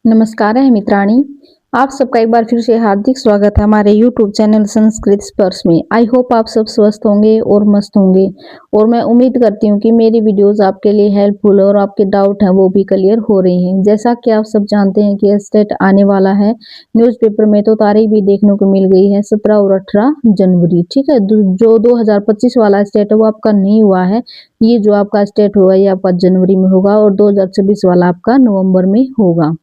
नमस्कार है मित्राणी। आप सबका एक बार फिर से हार्दिक स्वागत है हमारे YouTube चैनल संस्कृत स्पर्श में। आई होप आप सब स्वस्थ होंगे और मस्त होंगे और मैं उम्मीद करती हूँ कि मेरी वीडियोस आपके लिए हेल्पफुल और आपके डाउट हैं वो भी क्लियर हो रहे हैं। जैसा कि आप सब जानते हैं कि स्टेट आने वाला है, न्यूज़पेपर में तो तारीख भी देखने को मिल गई है 17 और 18 जनवरी। ठीक है, जो 2025 वाला स्टेट है वो आपका नहीं हुआ है। ये जो आपका स्टेट होगा ये आपका जनवरी में होगा और 2026 वाला आपका नवंबर में होगा।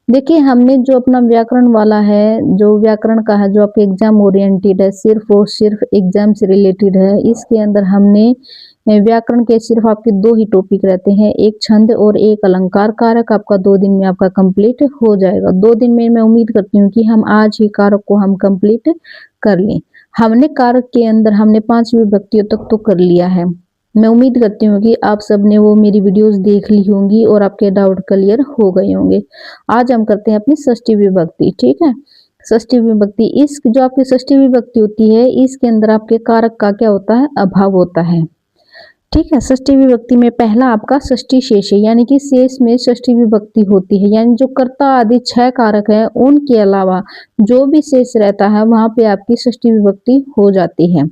देखिए, हमने जो अपना व्याकरण वाला है, जो व्याकरण का है, जो आपके एग्जाम ओरिएंटेड है, सिर्फ और सिर्फ एग्जाम से रिलेटेड है। इसके अंदर हमने व्याकरण के सिर्फ आपके 2 ही टॉपिक रहते हैं, एक छंद और एक अलंकार। कारक आपका 2 दिन में आपका कंप्लीट हो जाएगा। 2 दिन में मैं उम्मीद करती हूँ कि हम आज ही कारक को हम कंप्लीट कर लें। हमने कारक के अंदर हमने 5 विभक्तियों तक तो कर लिया है। मैं उम्मीद करती हूँ कि आप सबने वो मेरी वीडियोस देख ली होंगी और आपके डाउट क्लियर हो गए होंगे। आज हम करते हैं अपनी षष्ठी विभक्ति। ठीक है, षष्ठी विभक्ति, इस जो आपकी षष्ठी विभक्ति होती है इसके अंदर आपके कारक का क्या होता है, अभाव होता है। ठीक है, षष्ठी विभक्ति में पहला आपका षष्ठी शेष है, यानी कि शेष में षष्ठी विभक्ति होती है, यानी जो कर्ता आदि 6 कारक है उनके अलावा जो भी शेष रहता है वहां पे आपकी षष्ठी विभक्ति हो जाती है।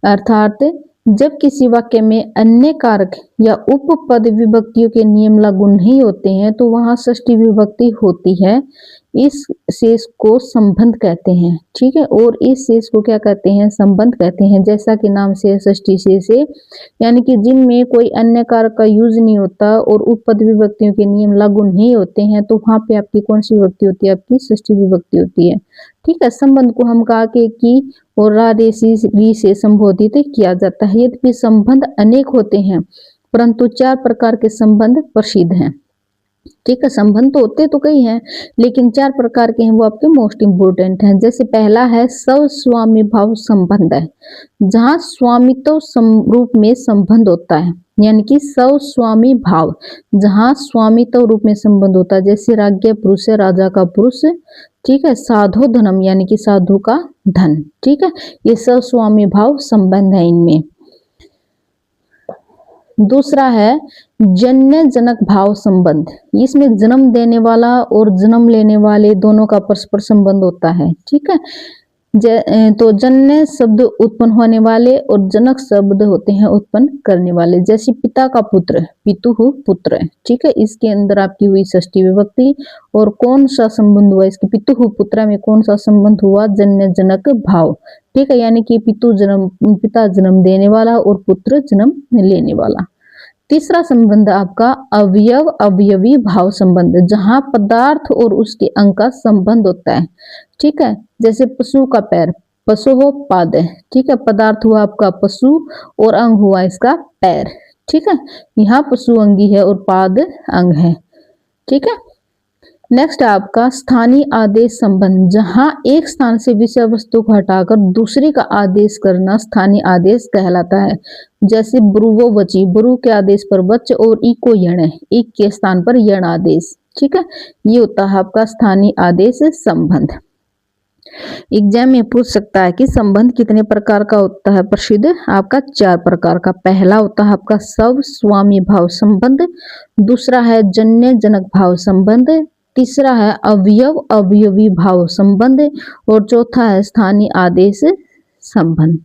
अर्थात जब किसी वाक्य में अन्य कारक या उपपद विभक्तियों के नियम लागू नहीं होते हैं तो वहां षष्ठी विभक्ति होती है। इस शेष को संबंध कहते हैं। ठीक है, और इस शेष को क्या कहते हैं, संबंध कहते हैं। जैसा कि नाम से षष्ठी शेष है, यानी कि जिनमें कोई अन्य कारक का यूज नहीं होता और उपपद विभक्तियों के नियम लागू नहीं होते हैं तो वहां पे आपकी कौन सी विभक्ति होती है, आपकी षष्ठी विभक्ति होती है। ठीक है, संबंध को हम कहा के की और री से संबोधित किया जाता है। यद्यपि संबंध अनेक होते हैं परंतु 4 प्रकार के संबंध प्रसिद्ध हैं। ठीक है, संबंध तो होते तो कई हैं लेकिन 4 प्रकार के हैं, वो आपके मोस्ट इंपोर्टेंट हैं। जैसे पहला है स्वस्वामी भाव संबंध है, जहां स्वामित्व रूप में संबंध होता है, यानी कि स्वस्वामी भाव, जहां स्वामित्व रूप में संबंध होता है। जैसे राज्ञ पुरुष है, राजा का पुरुष। ठीक है, साधो धनम, यानी कि साधु का धन। ठीक है, ये स्वस्वामी भाव संबंध है इनमें। दूसरा है जन्य जनक भाव संबंध, इसमें जन्म देने वाला और जन्म लेने वाले दोनों का परस्पर संबंध होता है। ठीक है, तो जन्य शब्द उत्पन्न होने वाले और जनक शब्द होते हैं उत्पन्न करने वाले। जैसे पिता का पुत्र, पितुः पुत्र। ठीक है, इसके अंदर आपकी हुई षष्ठी विभक्ति और कौन सा संबंध हुआ, इसके पितुः पुत्र में कौन सा संबंध हुआ, जन्य जनक भाव। ठीक है, यानी कि पिता जन्म देने वाला और पुत्र जन्म लेने वाला। तीसरा संबंध आपका अवयव अवयवी भाव संबंध, जहां पदार्थ और उसके अंग का संबंध होता है। ठीक है, जैसे पशु का पैर, पशु हो पाद। ठीक है, पदार्थ हुआ आपका पशु और अंग हुआ इसका पैर। ठीक है, यहाँ पशु अंगी है और पाद अंग है। ठीक है, नेक्स्ट आपका स्थानीय आदेश संबंध, जहां एक स्थान से विषय वस्तु को हटाकर दूसरे का आदेश करना स्थानीय आदेश कहलाता है। जैसे ब्रुवो वची, ब्रु के आदेश पर वच और इको यण, इक के स्थान पर यण आदेश। ठीक है, ये होता है आपका स्थानीय आदेश संबंध। एग्जाम में पूछ सकता है कि संबंध कितने प्रकार का होता है, प्रसिद्ध आपका 4 प्रकार का। पहला होता है आपका स्वस्वामी भाव संबंध, दूसरा है जन्य जनक भाव संबंध, तीसरा है अवयव अवयवी भाव संबंध और चौथा है स्थानीय आदेश संबंध।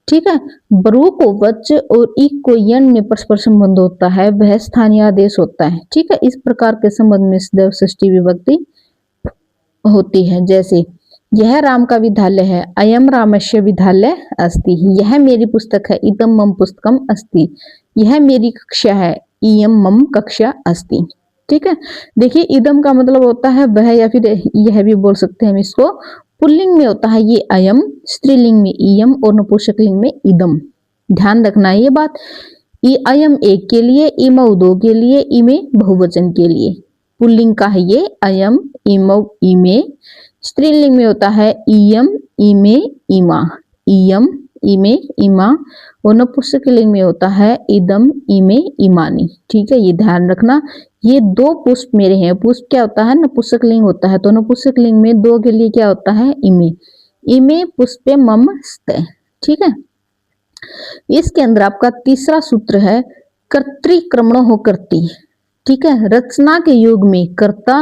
ठीक है, ब्रू को वच और इक को यन में परस्पर संबंध होता है, वह स्थानीय आदेश होता है। ठीक है, इस प्रकार के संबंध में सदैव षष्ठी विभक्ति होती है। जैसे यह राम का विद्यालय है, अयम रामस्य विद्यालय अस्ति। यह मेरी पुस्तक है, इदम मम पुस्तकम अस्ति। यह मेरी कक्षा है, इयम मम कक्षा अस्ति। ठीक है, देखिए इदम का मतलब होता है वह, या फिर यह भी बोल सकते हैं हम इसको। पुल्लिंग में होता है ये अयम, स्त्रीलिंग में इयम और नपुंसकलिंग में इदम। ध्यान रखना है ये बात। अयम एक के लिए, इमौ 2 के लिए, इमे बहुवचन के लिए। पुल्लिंग का है ये अयम, इमौ, इमे। स्त्रीलिंग में होता है इयम, इमे, इमा। इयम, इमे, इमा। और नपुंसकलिंग में होता है इदम, इमे, इमानी। ठीक है, ये ध्यान रखना। ये 2 पुष्प मेरे हैं। पुष्प क्या होता है, नपुंसकलिंग होता है, तो नपुंसकलिंग में 2 के लिए क्या होता है, इमे। इमे पुष्पे मम स्ते। ठीक है, इसके अंदर आपका तीसरा सूत्र है कर्तृक्रमणो हो कर्ती। ठीक है। रचना के युग में कर्ता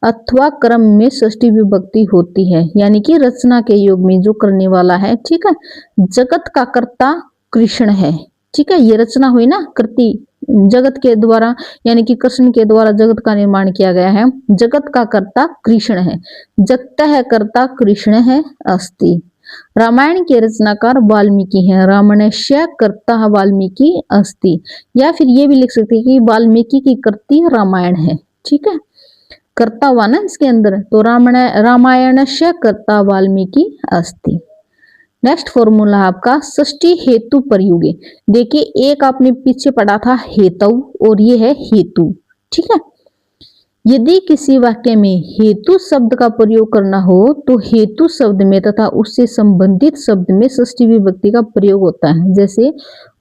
अथवा क्रम में षष्ठी विभक्ति होती है, यानी कि रचना के युग में जो करने वाला है, ठीक है। जगत का कर्ता कृष्ण है, ठीक है। ये रचना हुई ना, कृति जगत के द्वारा, यानी कि कृष्ण के द्वारा जगत का निर्माण किया गया है। जगत का कर्ता कृष्ण है, जगत है कर्ता कृष्ण है अस्ति। रामायण के रचनाकार वाल्मीकि हैं, रामायणस्य कर्ता वाल्मीकि अस्ति। या फिर ये भी लिख सकते हैं कि वाल्मीकि की कृति रामायण है, ठीक है। कर्ता हुआ ना इसके अंदर, तो रामायणस्य कर्ता वाल्मीकि अस्ति। नेक्स्ट फॉर्मूला आपका षष्ठी हेतु प्रयोगे। देखिए एक आपने पीछे पढ़ा था हेतु और ये है हेतु, ठीक है। यदि किसी वाक्य में हेतु शब्द का प्रयोग करना हो तो हेतु शब्द में तथा उससे संबंधित शब्द में षष्ठी विभक्ति का प्रयोग होता है। जैसे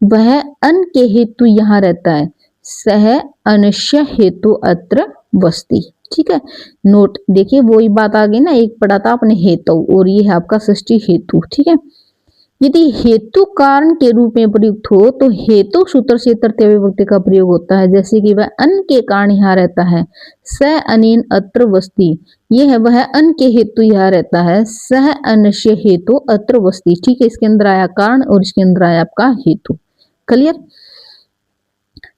वह अन्न के हेतु यहाँ रहता है, सह अनस्य हेतु अत्र वसति, ठीक है। नोट देखिए वही बात आ गई ना, एक पढ़ा था आपने हेतु और ये है आपका षष्ठी हेतु, ठीक है। यदि हेतु कारण के रूप में प्रयुक्त हो तो हेतु सूत्र से तृतीय विभक्ति का प्रयोग होता है। जैसे कि वह अन्न के कारण यहाँ रहता है, स अनेन अत्र वसति। ये है वह अन्न के हेतु यहाँ रहता है, सह अन्य हेतु अत्र वसति, ठीक है। इसके अंदर आया कारण और इसके अंदर आया आपका हेतु। क्लियर।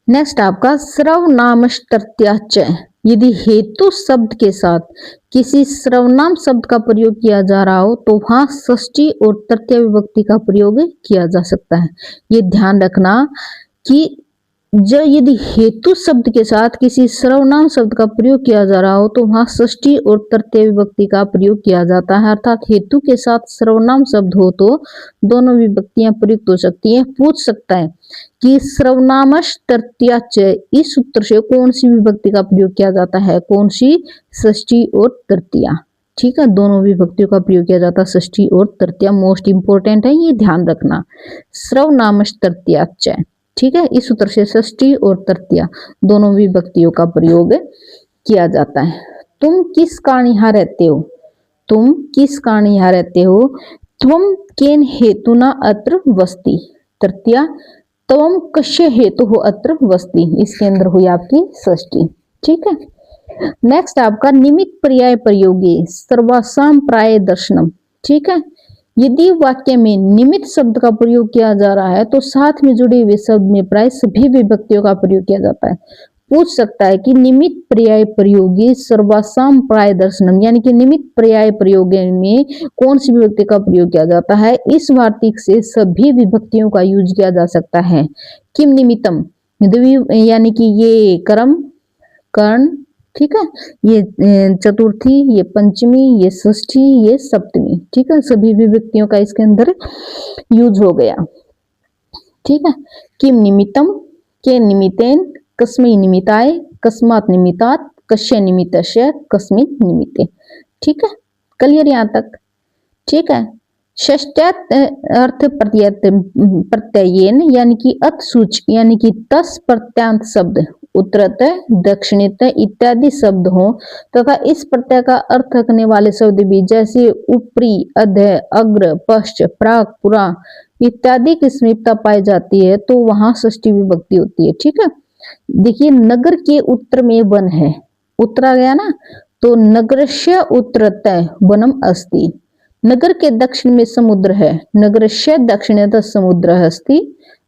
नेक्स्ट आपका सर्वनामस्तृतीयाच। यदि हेतु शब्द के साथ किसी सर्वनाम शब्द का प्रयोग किया जा रहा हो तो वहां षष्ठी और तृतीय विभक्ति का प्रयोग किया जा सकता है। ये ध्यान रखना कि जो यदि हेतु शब्द के साथ किसी सर्वनाम शब्द का प्रयोग किया जा रहा हो तो वहां षष्ठी और तृतीय विभक्ति का प्रयोग किया जाता है। अर्थात हेतु के साथ सर्वनाम शब्द हो तो दोनों विभक्तियां प्रयुक्त हो सकती है। पूछ सकता है कि सर्वनामश तृतीयाच, इस सूत्र से कौन सी विभक्ति का प्रयोग किया जाता है, कौन सी, षष्ठी और तृतीया, ठीक है। दोनों विभक्तियों का प्रयोग किया जाता है, षष्ठी और तृतीया। मोस्ट इंपोर्टेंट है, ये ध्यान रखना। सर्वनामश तृतीयाच, ठीक है। इस सूत्र से षष्ठी और तृतीया दोनों विभक्तियों का प्रयोग किया जाता है। तुम किस कारण यहाँ रहते हो, तुम किस कारण यहाँ रहते हो, त्वम केन हेतुना अत्र वसति, तृतीया। त्वम कस्य हेतु हो अत्र वसति, इसके अंदर हुई आपकी षष्ठी, ठीक है। नेक्स्ट आपका निमित्त पर्याय प्रयोगी सर्वासाम प्राय दर्शनम, ठीक है। यदि वाक्य में निमित्त शब्द का प्रयोग किया जा रहा है तो साथ में जुड़े हुए शब्द में प्राय सभी विभक्तियों का प्रयोग किया जाता है। पूछ सकता है कि निमित्त पर्याय प्रयोगी सर्वासाम प्राय दर्शनम, यानी कि निमित्त पर्याय प्रयोग में कौन सी विभक्ति का प्रयोग किया जाता है। इस वार्तिक से सभी विभक्तियों का यूज किया जा सकता है। किम निमित्तम, यानी कि ये कर्म, कर्ण, ठीक है। ये चतुर्थी, ये पंचमी, ये षष्ठी, ये सप्तमी, ठीक है। सभी विभक्तियों का इसके अंदर यूज हो गया, ठीक है। किम निमित्तम, के निमित्तेन, कस्मै निमित्ताय, कस्मात् निमित्तात्, कस्य निमित्तस्य, कस्मिन् निमित्ते, ठीक है। क्लियर यहाँ तक, ठीक है। षष्ट्यात् अर्थ प्रत्ययेन, यानी कि अत सूच, यानी कि तस् प्रत्यांत शब्द उत्तरत, दक्षिणत इत्यादि शब्द हो तथा इस प्रत्यय का अर्थ रखने वाले शब्द भी, जैसे ऊपरी, अध, अग्र, पश्च, प्राक, पुरा इत्यादि की समीपता पाई जाती है तो वहां षष्ठी विभक्ति होती है, ठीक है। देखिए नगर के उत्तर में वन है, उत्तर आ गया ना, तो नगरस्य उत्तरतः वनम अस्ति। नगर के दक्षिण में समुद्र है, नगरस्य दक्षिणतः समुद्र अस्ति।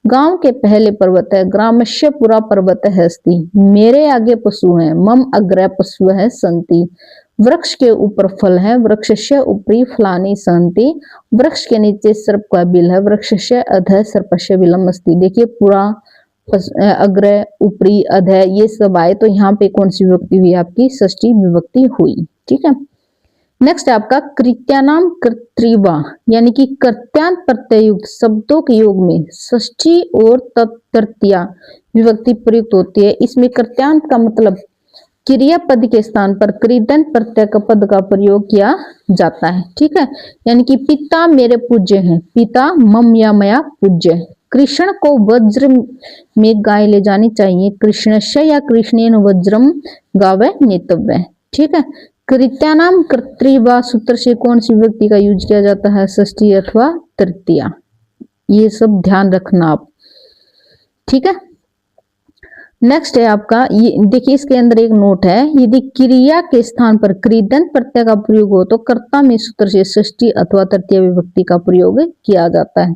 गांव के पहले पर्वत है, ग्रामस्य पुरा पर्वत है अस्ति। मेरे आगे पशु हैं, मम अग्रे पशु है संति। वृक्ष के ऊपर फल है, वृक्षस्य ऊपरी फलानि सन्ति। वृक्ष के नीचे सर्प का बिल है, वृक्षस्य अधः सर्पस्य बिलम अस्ति। देखिए पुरा, अग्र, ऊपरी, अधः ये सब आए तो यहाँ पे कौन सी विभक्ति हुई, आपकी षष्ठी विभक्ति हुई, ठीक है। नेक्स्ट आपका कृत्यानाम कर्तृवा, यानी कि कर्त्यांत प्रत्ययुक्त शब्दों के योग में षष्ठी और तृतीया विभक्ति प्रयुक्त होती है। इसमें कर्त्यांत का मतलब क्रिया पद के स्थान पर कृदंत प्रत्यय का पद का प्रयोग किया जाता है, ठीक है। यानी कि पिता मेरे पूज्य हैं, पिता मम या मया पूज्य। कृष्ण को वज्र में गाय ले जानी चाहिए, कृष्णस्य या कृष्णेन वज्रम गावे नेतव्य, ठीक है। कृत्यानाम कर्तृवा सूत्र से कौन सी विभक्ति का यूज किया जाता है, षष्ठी अथवा तृतीया। ये सब ध्यान रखना आप, ठीक है। नेक्स्ट है आपका, ये देखिए इसके अंदर एक नोट है, यदि क्रिया के स्थान पर कृदंत प्रत्यय का प्रयोग हो तो कर्ता में सूत्र से षष्ठी अथवा तृतीय विभक्ति का प्रयोग किया जाता है।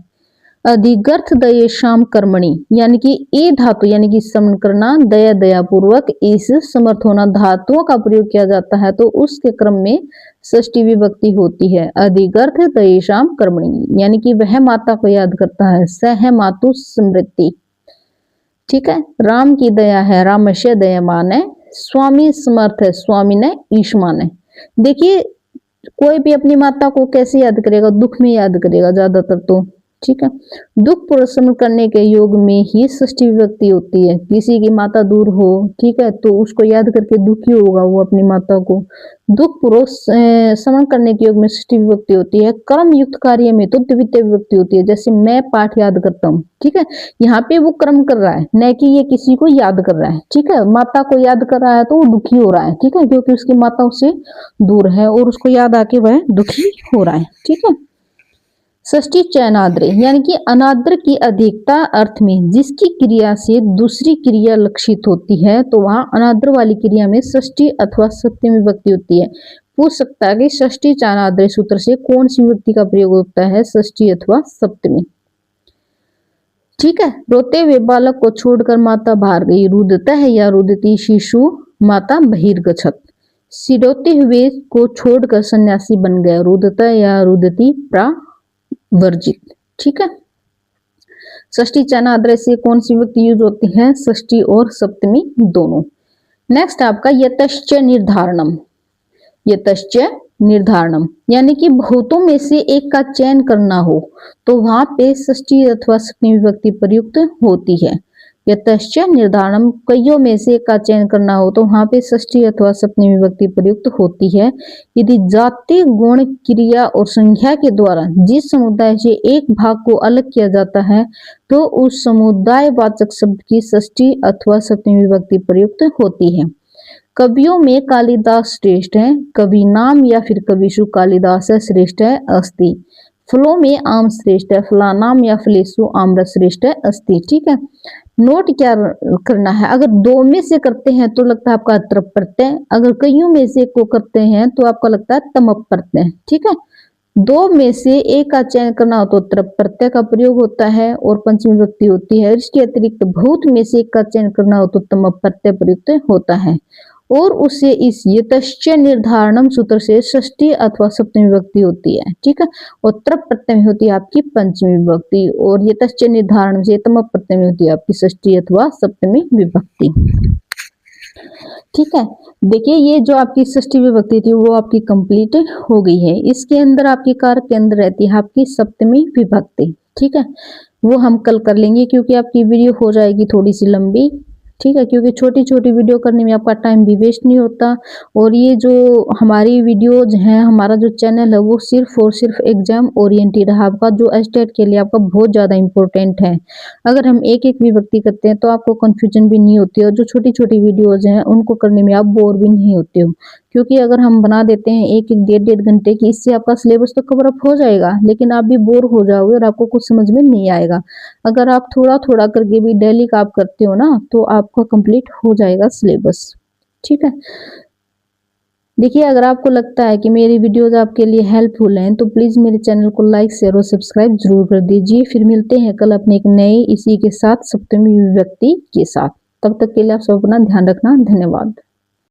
अधिगर्थ दये शाम कर्मणि, यानी कि ए धातु यानी कि समन करना, दया दया पूर्वक, इस समर्थ होना धातुओं का प्रयोग किया जाता है तो उसके क्रम में षष्ठी विभक्ति होती है। अधिगर्थ दये शाम कर्मणि, यानी कि वह माता को याद करता है, सह मातु स्मृति। ठीक है, राम की दया है, रामस्य दयामान है, स्वामी समर्थ है, स्वामी ने ईशमान है। देखिए कोई भी अपनी माता को कैसे याद करेगा, दुख में याद करेगा ज्यादातर तो। ठीक है, दुख प्रशमन करने के योग में ही षष्ठी विभक्ति होती है। किसी की माता दूर हो, ठीक है, तो उसको याद करके दुखी होगा वो अपनी माता को। दुख प्रशमन करने के योग में षष्ठी विभक्ति होती है। कर्म युक्त कार्य में तो द्वितीय विभक्ति होती है, जैसे मैं पाठ याद करता हूँ। ठीक है, यहाँ पे वो कर्म कर रहा है, न कि ये किसी को याद कर रहा है। ठीक है, माता को याद कर रहा है तो वो दुखी हो रहा है। ठीक है, क्योंकि उसकी माता उससे दूर है और उसको याद आके वह दुखी हो रहा है। ठीक है, षष्ठी चयनाद्र, यानी कि अनाद्र की अधिकता अर्थ में जिसकी क्रिया से दूसरी क्रिया लक्षित होती है तो वहां अनाद्र वाली क्रिया में षष्ठी अथवा सप्तमी विभक्ति होती है। पूछ सकता है कि षष्ठी चयनाद्र सूत्र से कौन सी विभक्ति का प्रयोग होता है, षष्ठी अथवा सप्तमी। ठीक है, रोते हुए बालक को छोड़कर माता बाहर गई, रुदता है या रुदती शिशु माता बहिर्गछत। सिरोते हुए को छोड़कर सन्यासी बन गया, रुदता या रुदती वर्जित। ठीक है, षष्ठी चयनाद्र से कौन सी विभक्ति यूज होती है, षष्ठी और सप्तमी दोनों। नेक्स्ट आपका यतश्च निर्धारणम। यतश्च निर्धारणम यानी कि बहुतों में से एक का चयन करना हो तो वहां पे षष्ठी अथवा सप्तमी विभक्ति प्रयुक्त होती है। यतश्च निर्धारणम, कईयों में से एक का चयन करना हो तो वहां पे षष्ठी अथवा सप्तमी विभक्ति प्रयुक्त होती है। यदि जाति गुण क्रिया और संख्या के द्वारा जिस समुदाय से एक भाग को अलग किया जाता है तो उस समुदाय वाचक शब्द की षष्ठी अथवा सप्तमी विभक्ति प्रयुक्त होती है। कवियों में कालिदास श्रेष्ठ है, कवि नाम या फिर कविशु कालिदास श्रेष्ठ है अस्ति। फलों में आम श्रेष्ठ है, फलानाम या फलेशु आम्रस श्रेष्ठ है अस्ति। ठीक है, नोट क्या करना है, अगर दो में से करते हैं तो लगता है आपका त्रप प्रत्यय, अगर कईयों में से को करते हैं तो आपका लगता है तमप प्रत्यय। ठीक है, दो में से एक का चयन करना हो तो त्रप प्रत्यय का प्रयोग होता है और पंचमी विभक्ति होती है। इसके अतिरिक्त बहुत में से एक का चयन करना हो तो तमप प्रत्यय प्रयुक्त होता है और उससे इस यतश्च निर्धारणम सूत्र से षष्ठी अथवा सप्तमी विभक्ति होती है। ठीक है, और त्रप प्रत्यय में होती है आपकी पंचमी विभक्ति और यतश्च निर्धारणम से तमप प्रत्यय में होती है आपकी षष्ठी अथवा सप्तमी विभक्ति। ठीक है, देखिए ये जो आपकी षष्ठी विभक्ति थी वो आपकी कंप्लीट हो गई है। इसके अंदर आपकी कारक के अंदर रहती है आपकी सप्तमी विभक्ति। ठीक है, वो हम कल कर लेंगे क्योंकि आपकी वीडियो हो जाएगी थोड़ी सी लंबी। ठीक है, क्योंकि छोटी छोटी वीडियो करने में आपका टाइम भी वेस्ट नहीं होता और ये जो हमारी वीडियोज हैं, हमारा जो चैनल है वो सिर्फ और सिर्फ एग्जाम ओरिएंटेड है आपका, जो एस्टेट के लिए आपका बहुत ज़्यादा इंपॉर्टेंट है। अगर हम एक एक विभक्ति करते हैं तो आपको कन्फ्यूजन भी नहीं होती और जो छोटी छोटी वीडियोज हैं उनको करने में आप बोर भी नहीं होते हो, क्योंकि अगर हम बना देते हैं एक एक डेढ़ घंटे की, इससे आपका सिलेबस तो कवर अप हो जाएगा लेकिन आप भी बोर हो जाओगे और आपको कुछ समझ में नहीं आएगा। अगर आप थोड़ा थोड़ा करके भी डेली का आप करते हो ना तो आपका कंप्लीट हो जाएगा सिलेबस। ठीक है, देखिए अगर आपको लगता है कि मेरी वीडियोज आपके लिए हेल्पफुल हैं तो प्लीज़ मेरे चैनल को लाइक शेयर और सब्सक्राइब जरूर कर दीजिए। फिर मिलते हैं कल अपने एक नए इसी के साथ सप्तमी विभक्ति के साथ। तब तक के लिए आप सब अपना ध्यान रखना। धन्यवाद।